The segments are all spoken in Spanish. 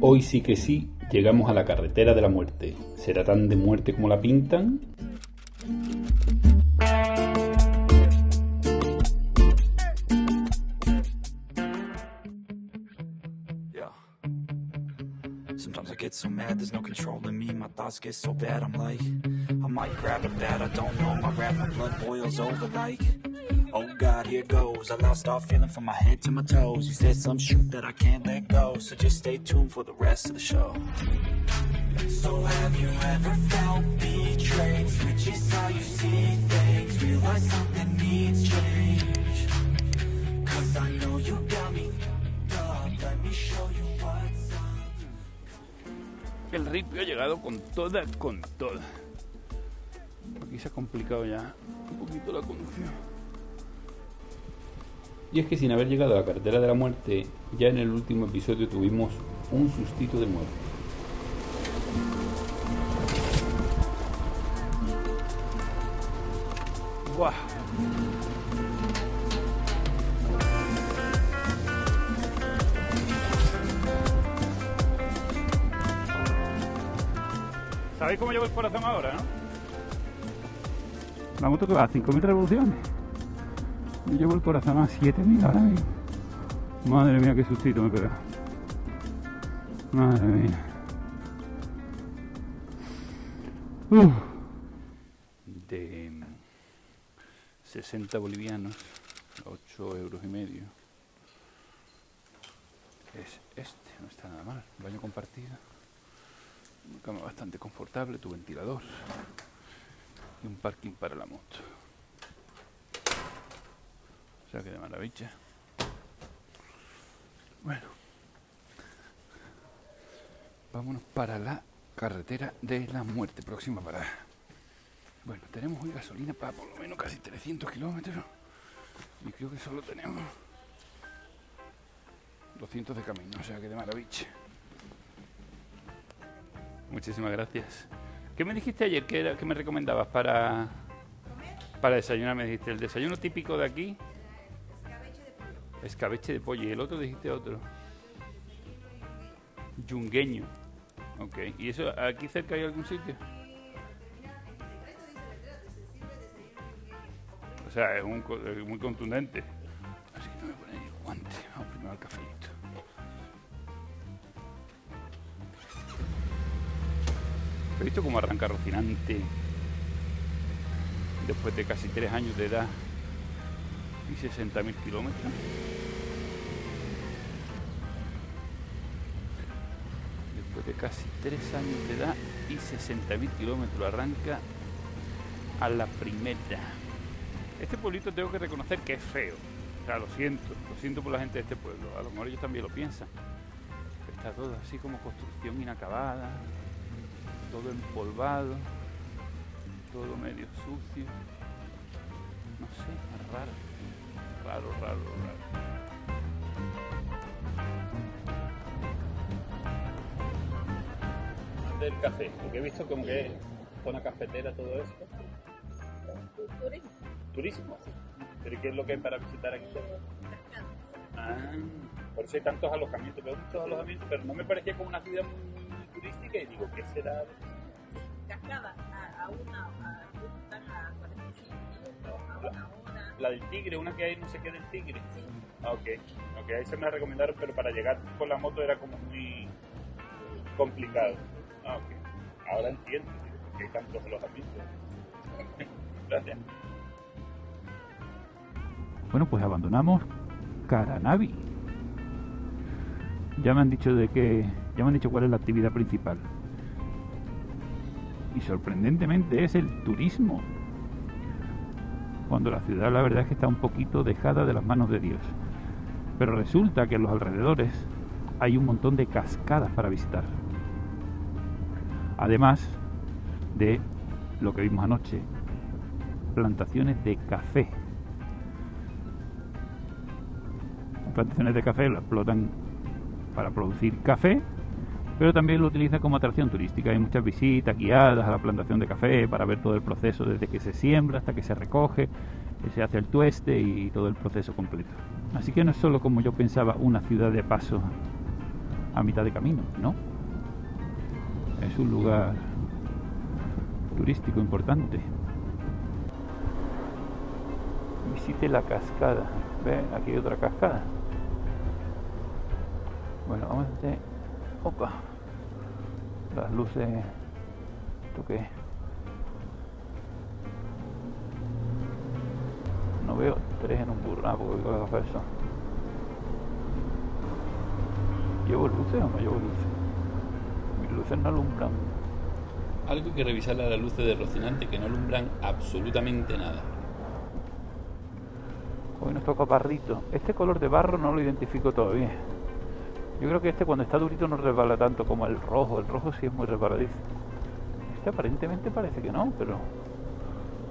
Hoy sí que sí, llegamos a la carretera de la muerte. ¿Será tan de muerte como la pintan? Sometimes I get so mad, there's no controlling me. My thoughts get so bad, I'm like, I might grab a bat, I don't know. My rap, my blood boils over like, oh God, here goes. I lost all feeling from my head to my toes. You said some shit that I can't let go, so just stay tuned for the rest of the show. So have you ever felt betrayed? Switches how you see things, realize something needs change. Cause I know you got me up, let me show you what's up. El ripio ha llegado con toda. Aquí se ha complicado ya un poquito la conducción. Y es que sin haber llegado a la carretera de la muerte, ya en el último episodio tuvimos un sustito de muerte. ¡Guau! ¿Sabéis cómo llevo el corazón ahora, no? La moto que va a 5.000 revoluciones. Yo llevo el corazón a 7.000 ahora mismo. Madre mía, qué sustito me pega. Madre mía. De 60 bolivianos, 8,5 €. Es este, no está nada mal. Baño compartido. Una cama bastante confortable, tu ventilador y un parking para la moto. O sea que de maravilla. Bueno, vámonos para la carretera de la muerte, próxima parada. Bueno, tenemos hoy gasolina para por lo menos casi 300 kilómetros y creo que solo tenemos 200 de camino, o sea que de maravilla. Muchísimas gracias. ¿Qué me dijiste ayer que me recomendabas para desayunar? Me dijiste el desayuno típico de aquí. Escabeche de pollo. Escabeche de pollo. Y el otro dijiste otro. Yungueño. Ok. ¿Y eso aquí cerca hay algún sitio? O sea, es muy contundente. Así que no me ponen el guante. Vamos primero al cafelito. He visto cómo arranca Rocinante después de casi 3 años de edad y 60.000 kilómetros. Después de casi 3 años de edad y 60.000 kilómetros arranca a la primera. Este pueblito tengo que reconocer que es feo. O sea, lo siento por la gente de este pueblo. A lo mejor ellos también lo piensan. Está todo así como construcción inacabada. Todo empolvado, todo medio sucio, no sé, raro. Del café, porque he visto como que es zona cafetera todo esto. Turismo. ¿Turismo? ¿Pero qué es lo que hay para visitar aquí? Cascada. Por eso hay tantos alojamientos, veo muchos alojamientos, pero no me parecía como una ciudad muy turística y digo, ¿qué será? Cascada a 45 minutos, a 1 hora. La del Tigre, una que hay no sé qué del Tigre. Sí. Ok, ahí se me la recomendaron, pero para llegar con la moto era como muy complicado. Ok, ahora entiendo por qué hay tantos alojamientos. Gracias. Bueno, pues abandonamos Caranavi. Ya me han dicho cuál es la actividad principal. Y sorprendentemente es el turismo. Cuando la ciudad la verdad es que está un poquito dejada de las manos de Dios. Pero resulta que en los alrededores hay un montón de cascadas para visitar. Además de lo que vimos anoche, plantaciones de café. Las plantaciones de café las explotan para producir café, pero también lo utiliza como atracción turística. Hay muchas visitas guiadas a la plantación de café para ver todo el proceso desde que se siembra hasta que se recoge, que se hace el tueste y todo el proceso completo. Así que no es solo, como yo pensaba, una ciudad de paso a mitad de camino, ¿no? Es un lugar turístico importante. Visite la cascada. Ve, aquí hay otra cascada. Bueno, vamos a hacer... Opa. Las luces... ¿Esto qué es? No veo 3 en un burro. Ah, porque voy con las gafas de sol. ¿Llevo luces o no llevo luces? Mis luces no alumbran. Algo hay que revisarle a las luces de Rocinante, que no alumbran absolutamente nada. Hoy nos toca barrito. Este color de barro no lo identifico todavía. Yo creo que este cuando está durito no resbala tanto como el rojo. El rojo sí es muy resbaladizo. Este aparentemente parece que no, pero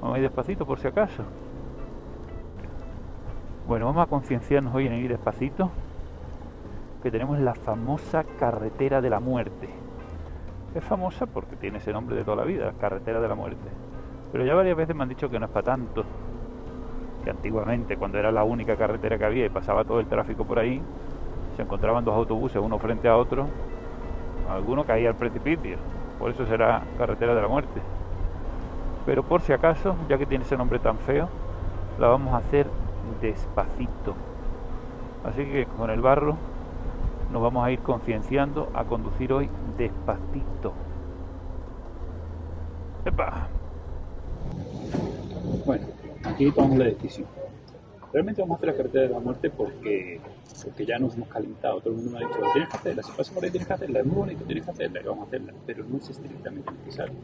vamos a ir despacito por si acaso. Bueno, vamos a concienciarnos hoy en ir despacito, que tenemos la famosa carretera de la muerte. Es famosa porque tiene ese nombre de toda la vida, carretera de la muerte. Pero ya varias veces me han dicho que no es para tanto. Que antiguamente, cuando era la única carretera que había y pasaba todo el tráfico por ahí, se encontraban dos autobuses uno frente a otro, alguno caía al precipicio. Por eso será carretera de la muerte. Pero por si acaso, ya que tiene ese nombre tan feo, la vamos a hacer despacito. Así que con el barro nos vamos a ir concienciando a conducir hoy despacito. ¡Epa! Bueno, aquí tomamos la decisión. Realmente vamos a hacer la carretera de la muerte porque ya nos hemos calentado. Todo el mundo me ha dicho, tienes que hacerla, si pasa por ahí tienes que hacerla, es muy bonito, tienes que hacerla, y vamos a hacerla. Pero no es estrictamente necesario.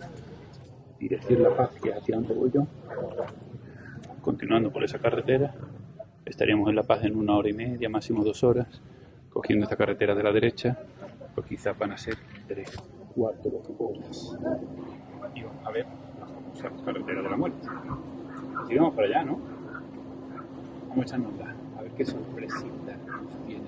Dirección La Paz, que es hacia donde voy yo. Continuando por esa carretera, estaríamos en La Paz en 1 hora y media, máximo 2 horas. Cogiendo esta carretera de la derecha, pues quizás van a ser 3, 4 horas. Y vamos a ver la famosa carretera de la muerte. Así que vamos para allá, ¿no? Vamos a echarnosla, a ver qué sorpresita nos tiene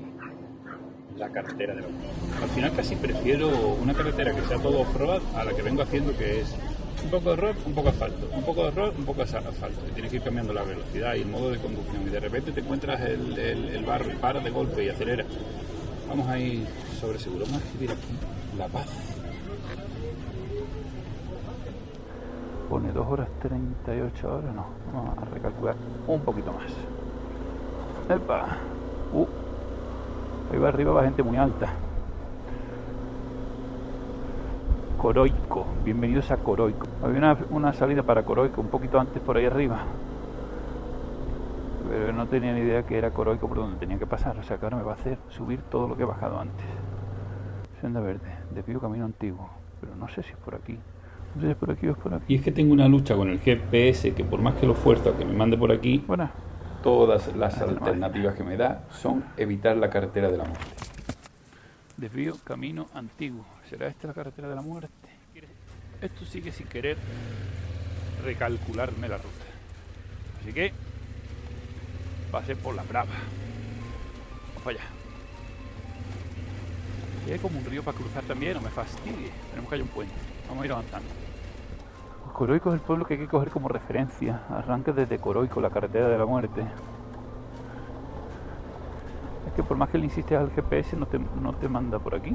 la carretera de la muerte. Al final casi prefiero una carretera que sea todo off-road a la que vengo haciendo, que es un poco de road, un poco asfalto, un poco de road, un poco de asfalto. Y tienes que ir cambiando la velocidad y el modo de conducción. Y de repente te encuentras el barro y paras de golpe y aceleras. Vamos a ir sobre seguro. Vamos a escribir aquí La Paz. Pone 2 horas 38 horas, no. Vamos a recalcular un poquito más. ¡Epa! Ahí va arriba va gente muy alta. Coroico, bienvenidos a Coroico. Había una salida para Coroico un poquito antes por ahí arriba, pero no tenía ni idea que era Coroico por donde tenía que pasar. O sea que ahora me va a hacer subir todo lo que he bajado antes. Senda verde, desvío camino antiguo, pero no sé si es por aquí. No sé si es por aquí o es por aquí. Y es que tengo una lucha con el GPS que por más que lo esfuerzo a que me mande por aquí, Bueno, todas las alternativas que me da son evitar la carretera de la muerte. desvío camino antiguo. ¿Será esta la carretera de la muerte? Esto sigue sin querer recalcularme la ruta. Así que va a ser por la brava. Vamos para allá. Y hay como un río para cruzar también, no me fastidie. Tenemos que hay un puente. Vamos a ir avanzando. Coroico es el pueblo que hay que coger como referencia. Arranca desde Coroico, la carretera de la muerte. Es que por más que le insistes al GPS no te manda por aquí.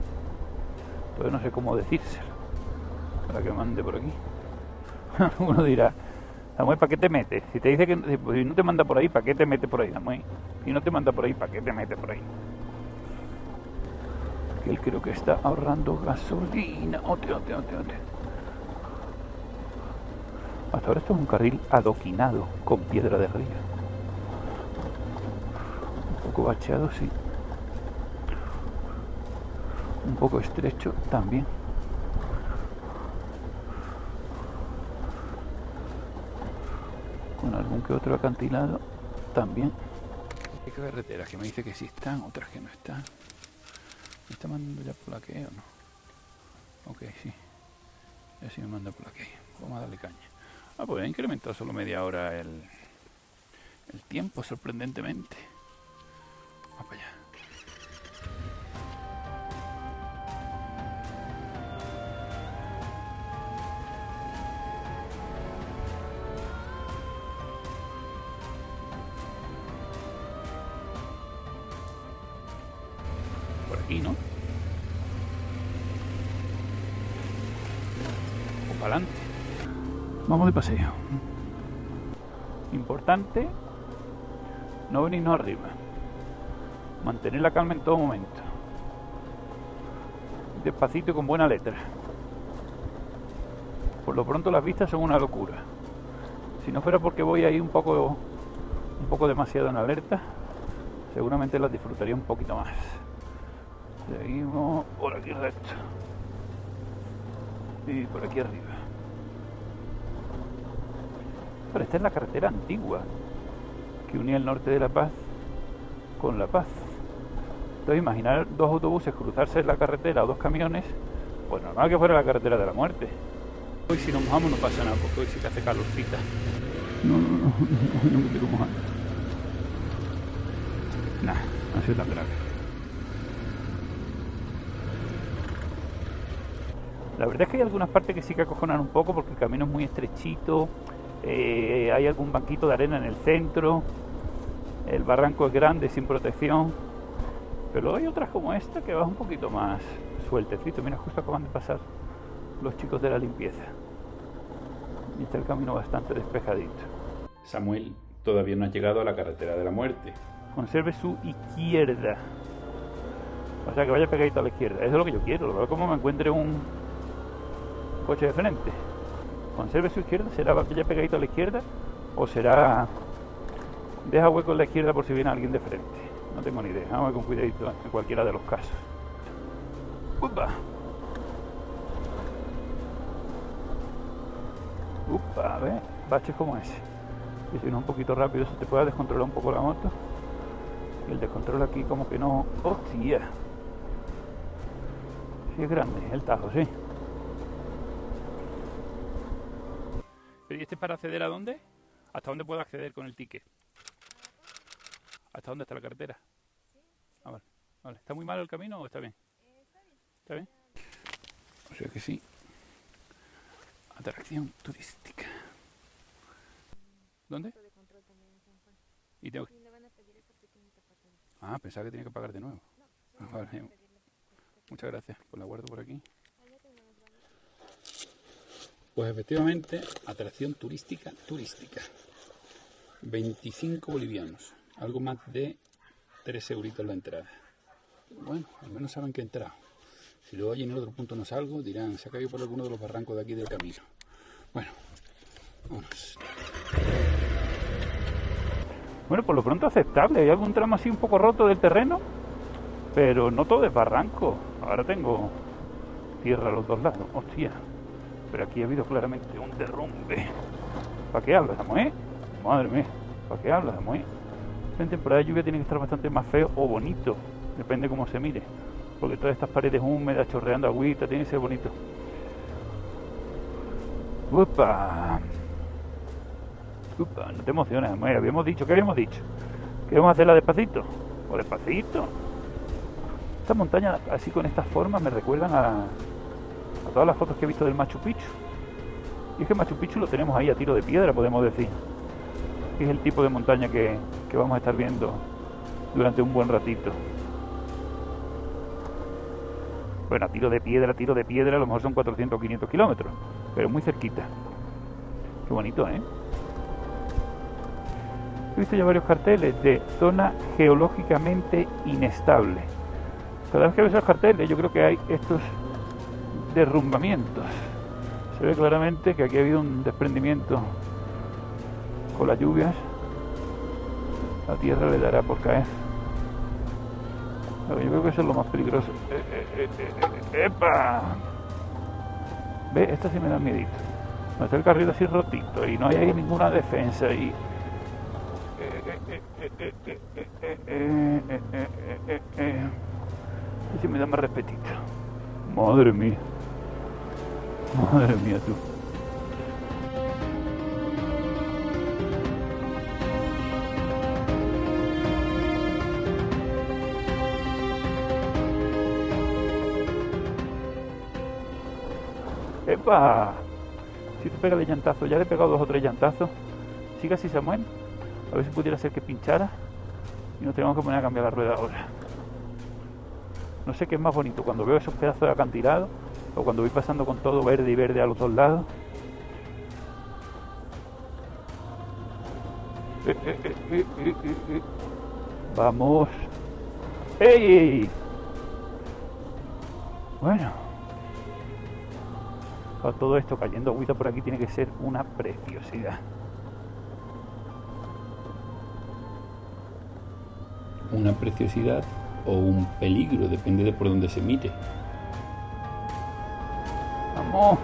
Entonces no sé cómo decírselo para que mande por aquí. Uno dirá, Samuel, ¿para qué te metes? Si te dice que si no te manda por ahí, ¿para qué te metes por ahí, Samuel? Si no te manda por ahí, ¿para qué te metes por ahí? Que él creo que está ahorrando gasolina. Ote. Hasta ahora esto es un carril adoquinado con piedra de río. Un poco bacheado, sí. Un poco estrecho también. Con algún que otro acantilado también. Hay carreteras que me dice que sí están, otras que no están. ¿Me está mandando ya por la que o no? Ok, sí. Ya sí me manda por la que. Vamos a darle caña. Ah, pues he incrementado solo media hora el tiempo, sorprendentemente. Vamos para allá. Por aquí, ¿no? para adelante. Vamos de paseo. Importante no venirnos arriba, mantener la calma en todo momento, despacito y con buena letra. Por lo pronto las vistas son una locura. Si no fuera porque voy ahí un poco demasiado en alerta, seguramente las disfrutaría un poquito más. Seguimos por aquí recto y por aquí arriba. Pero esta es la carretera antigua que unía el norte de La Paz con La Paz. Entonces imaginar dos autobuses cruzarse en la carretera o dos camiones, pues normal que fuera la carretera de la muerte. Hoy si nos mojamos no pasa nada, porque hoy sí que hace calorcita. No me quiero mojar. Nah, no ha sido tan grave. La verdad es que hay algunas partes que sí que acojonan un poco porque el camino es muy estrechito, hay algún banquito de arena en el centro, el barranco es grande sin protección, pero hay otras como esta que va un poquito más sueltecito. Mira, justo acaban de pasar los chicos de la limpieza y está el camino bastante despejadito. Samuel todavía no ha llegado a la carretera de la muerte. Conserve su izquierda, o sea que vaya pegadito a la izquierda. Eso es lo que yo quiero, lo veo como me encuentre un coche de frente. Conserve su izquierda, será vaya pegadito a la izquierda o será deja hueco en la izquierda por si viene alguien de frente. No tengo ni idea, vamos con cuidadito en cualquiera de los casos. ¡Upa! ¡Upa! ¿Ves? Baches como ese. Y si no un poquito rápido se te puede descontrolar un poco la moto. Y el descontrol aquí como que no... ¡Hostia! Sí es grande el Tajo, sí. ¿Pero y este es para acceder a dónde? ¿Hasta dónde puedo acceder con el ticket? ¿Hasta dónde está la carretera? Ah, vale. Vale. ¿Está muy mal el camino o está bien? ¿Está bien? O sea que sí. Atracción turística. ¿Dónde? Y tengo... Ah, pensaba que tenía que pagar de nuevo. Ah, vale. Muchas gracias. Pues la guardo por aquí. Pues efectivamente, atracción turística. 25 bolivianos. Algo más de 3 euritos la entrada. Bueno, al menos saben que he entrado. Si luego allí en el otro punto no salgo, dirán, se ha caído por alguno de los barrancos de aquí del camino. Bueno, vámonos. Bueno, por lo pronto aceptable. Hay algún tramo así un poco roto del terreno, pero no todo es barranco. Ahora tengo tierra a los dos lados. Hostia. Pero aquí ha habido claramente un derrumbe. ¿Para qué hablas, Samuel? Madre mía, ¿para qué hablas, Samuel? En temporada de lluvia tiene que estar bastante más feo o bonito. Depende cómo se mire. Porque todas estas paredes húmedas, chorreando agüita, tiene que ser bonito. ¡Upa! ¡Upa! No te emociones, Samuel. Habíamos dicho, ¿qué habíamos dicho? ¿Que íbamos a hacerla despacito? ¿O despacito? Estas montañas así con estas formas me recuerdan a todas las fotos que he visto del Machu Picchu. Y es que Machu Picchu lo tenemos ahí a tiro de piedra, podemos decir. Es el tipo de montaña que vamos a estar viendo durante un buen ratito. Bueno, a tiro de piedra, a lo mejor son 400 o 500 kilómetros, pero muy cerquita. Qué bonito, ¿eh? He visto ya varios carteles de zona geológicamente inestable. Cada vez que veo esos carteles yo creo que hay estos derrumbamientos. Se ve claramente que aquí ha habido un desprendimiento con las lluvias. La tierra le dará por caer. Yo creo que eso es lo más peligroso. ¡Epa! Ve, esta sí me da miedito. No está el carril así rotito y no hay ahí ninguna defensa y... Ese me da más respetito. Madre mía tú. ¡Epa! Si te pega el llantazo, ya le he pegado 2 o 3 llantazos. Sigue así, Samuel. A ver si pudiera ser que pinchara y nos tenemos que poner a cambiar la rueda ahora. No sé qué es más bonito, cuando veo esos pedazos de acantilado O cuando voy pasando con todo verde y verde a los dos lados. Vamos. ¡Ey! Bueno. Con todo esto cayendo agüita por aquí tiene que ser una preciosidad. Una preciosidad o un peligro, depende de por dónde se mire. Vamos.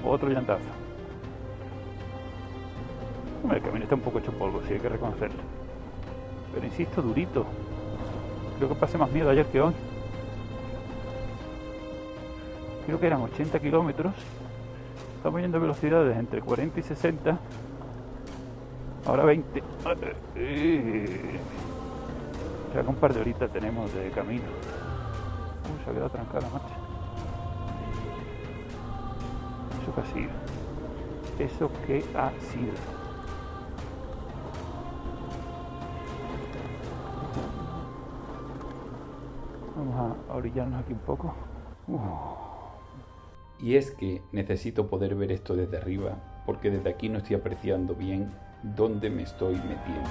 Otro llantazo. Hombre, el camino está un poco hecho polvo, sí hay que reconocerlo. Pero insisto, durito. Creo que pasé más miedo ayer que hoy. Creo que eran 80 kilómetros. Estamos yendo a velocidades entre 40 y 60. Ahora 20. Ya que un par de horitas tenemos de camino. Se ha quedado trancada la marcha. ¿Eso qué ha sido? ¿Eso qué ha sido? Vamos a orillarnos aquí un poco. Y es que necesito poder ver esto desde arriba, porque desde aquí no estoy apreciando bien dónde me estoy metiendo.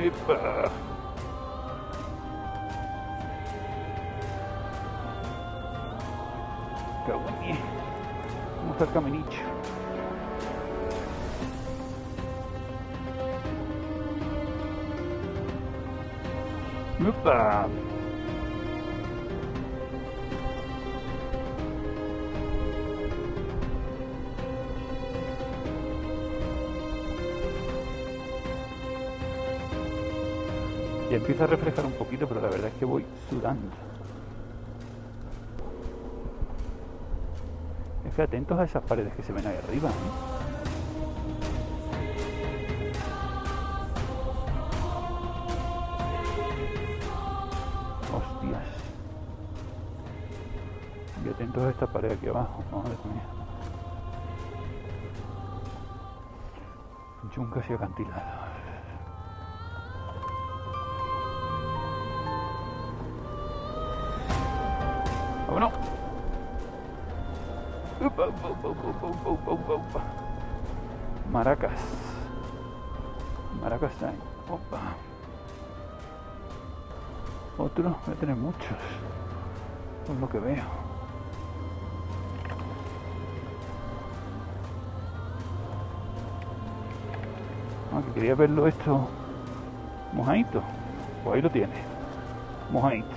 ¡Epa! Cago en mí. ¿Cómo está el caminicho? ¡Epa! Ya empieza a refrescar un poquito, pero la verdad es que voy sudando. Es que atentos a esas paredes que se ven ahí arriba, ¿eh? Hostias. Y atentos a esta pared aquí abajo, madre mía. Yuncas y acantilados. ¡Vámonos! Maracas. Maracas time. Opa. Otro, voy a tener muchos. Por lo que veo. Que quería verlo esto mojadito. Pues ahí lo tiene. Mojadito.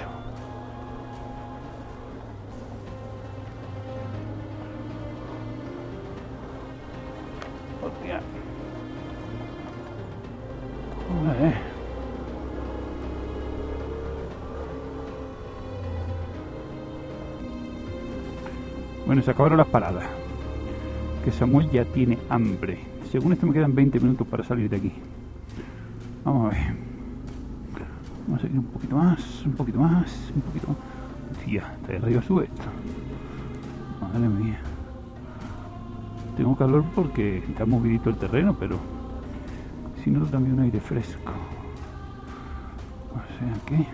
Hostia. Joder. Bueno, se acabaron las paradas. Que Samuel ya tiene hambre. Según esto me quedan 20 minutos para salir de aquí. Vamos a ver. Vamos a seguir un poquito más, un poquito más, un poquito más. Hostia, está de arriba sube esto. Madre mía. Tengo calor porque está movidito el terreno, pero si no también un aire fresco. O sea que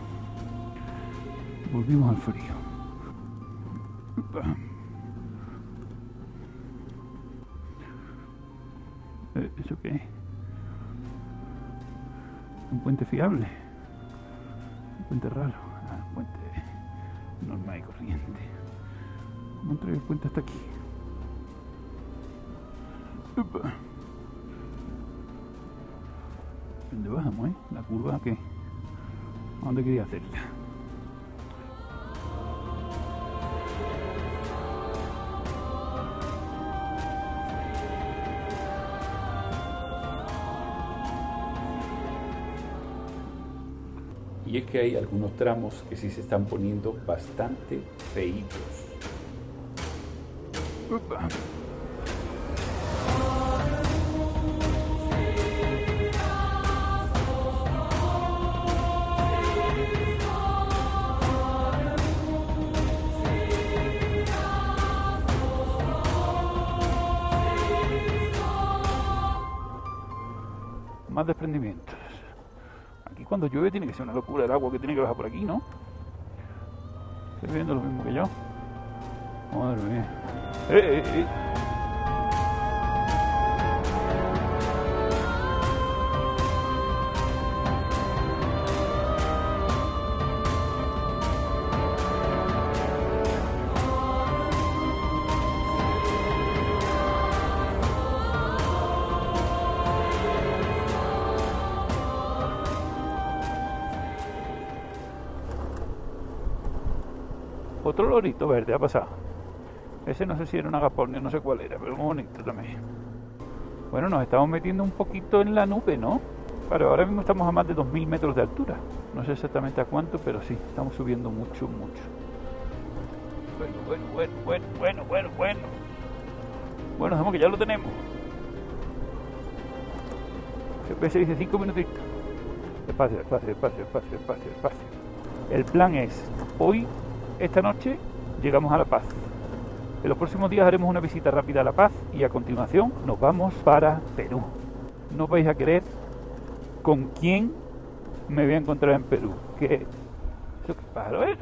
volvimos al frío. ¿Eso qué es? Un puente fiable. Un puente raro. Ah, un puente normal y corriente. Vamos a traer el puente hasta aquí. Upa. ¿Dónde bajamos, La curva, ¿qué? ¿A dónde quería hacerla? Y es que hay algunos tramos que sí se están poniendo bastante feitos. Upa. Más desprendimientos. Aquí cuando llueve tiene que ser una locura el agua que tiene que bajar por aquí, ¿no? ¿Estás viendo lo mismo que yo? Madre mía. ¡Eh! Otro lorito verde ha pasado. Ese no sé si era un agapornio, no sé cuál era, pero muy bonito también. Bueno, nos estamos metiendo un poquito en la nube, ¿no? Claro, ahora mismo estamos a más de 2000 metros de altura. No sé exactamente a cuánto, pero sí, estamos subiendo mucho. Bueno. Bueno, dejamos que ya lo tenemos. Se dice 5 minutitos. Espacio. El plan es, hoy, esta noche, llegamos a La Paz. En los próximos días haremos una visita rápida a La Paz y a continuación nos vamos para Perú. No vais a creer con quién me voy a encontrar en Perú. ¿Qué pájaro es?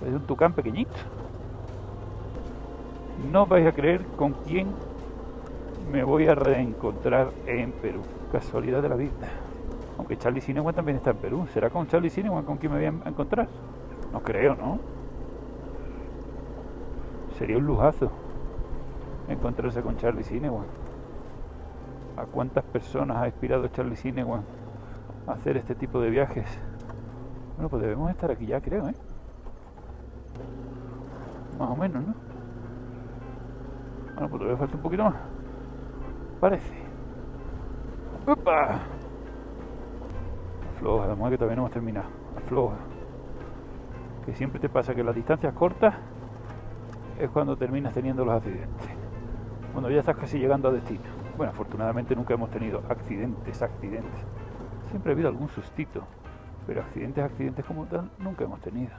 Es un tucán pequeñito. No vais a creer con quién me voy a reencontrar en Perú. Casualidad de la vida. Aunque Charlie Cinewan también está en Perú. ¿Será con Charlie Cinewan con quién me voy a encontrar? No creo, ¿no? Sería un lujazo encontrarse con Charlie Cinewan. ¿A cuántas personas ha inspirado Charlie Cinewan a hacer este tipo de viajes? Bueno, pues debemos estar aquí ya, creo, ¿eh? Más o menos, ¿no? Bueno, pues todavía falta un poquito más. Parece. ¡Opa! Afloja, además que todavía no hemos terminado. Afloja. Que siempre te pasa que las distancias cortas es cuando terminas teniendo los accidentes. Cuando ya estás casi llegando a destino. Bueno, afortunadamente nunca hemos tenido accidentes. Siempre ha habido algún sustito, pero accidentes como tal nunca hemos tenido.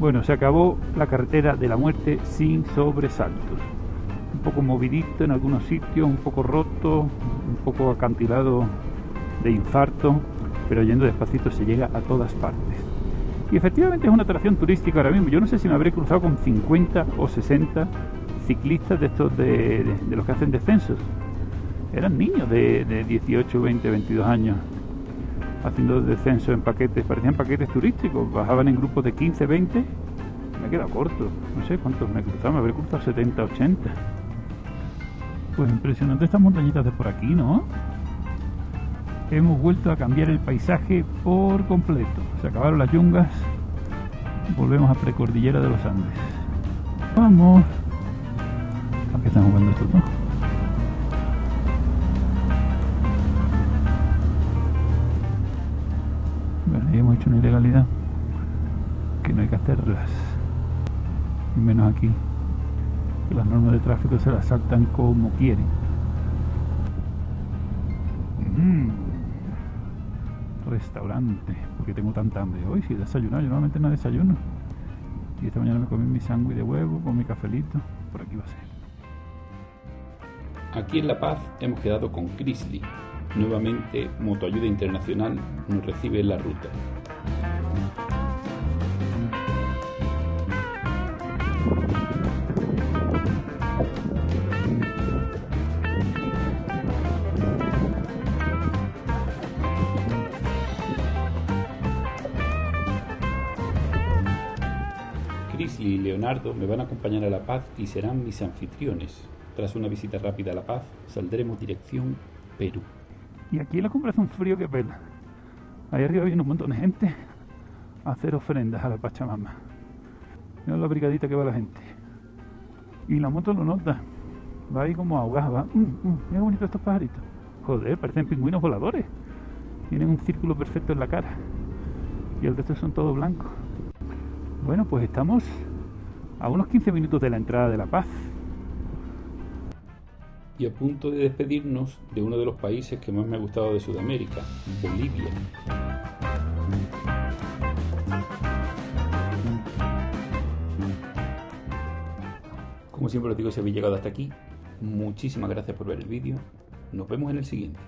Bueno, se acabó la carretera de la muerte sin sobresaltos. Un poco movidito en algunos sitios, un poco roto, un poco acantilado de infarto, pero yendo despacito se llega a todas partes. Y efectivamente es una atracción turística ahora mismo. Yo no sé si me habré cruzado con 50 o 60 ciclistas de estos de los que hacen descensos. Eran niños de 18, 20, 22 años haciendo descensos en paquetes, parecían paquetes turísticos. Bajaban en grupos de 15, 20. Me he quedado corto, no sé cuántos me he cruzado, me habré cruzado 70, 80. Pues impresionante estas montañitas de por aquí, ¿no? Hemos vuelto a cambiar el paisaje por completo. Se acabaron las yungas. Volvemos a precordillera de los Andes. Vamos. ¿A qué están jugando estos dos? Bueno, ahí hemos hecho una ilegalidad que no hay que hacerlas. Y menos aquí, que las normas de tráfico se las saltan como quieren. Restaurante, porque tengo tanta hambre hoy. Si he desayunado, yo normalmente no desayuno, y esta mañana me comí mi sándwich de huevo con mi cafelito. Por aquí va a ser. Aquí en La Paz hemos quedado con Chrisley. Nuevamente Motoayuda Internacional nos recibe en la ruta. Chrisley y Leonardo me van a acompañar a La Paz y serán mis anfitriones. Tras una visita rápida a La Paz, saldremos dirección Perú. Y aquí en la compra hace un frío que pela. Ahí arriba viene un montón de gente a hacer ofrendas a la Pachamama. Mira la brigadita que va la gente. Y la moto lo nota. Va ahí como ahogada. Va. Mira qué bonito estos pajaritos. Joder, parecen pingüinos voladores. Tienen un círculo perfecto en la cara. y el resto son todos blancos. Bueno, pues estamos a unos 15 minutos de la entrada de La Paz. Y a punto de despedirnos de uno de los países que más me ha gustado de Sudamérica, Bolivia. Como siempre os digo, si habéis llegado hasta aquí, muchísimas gracias por ver el vídeo. Nos vemos en el siguiente.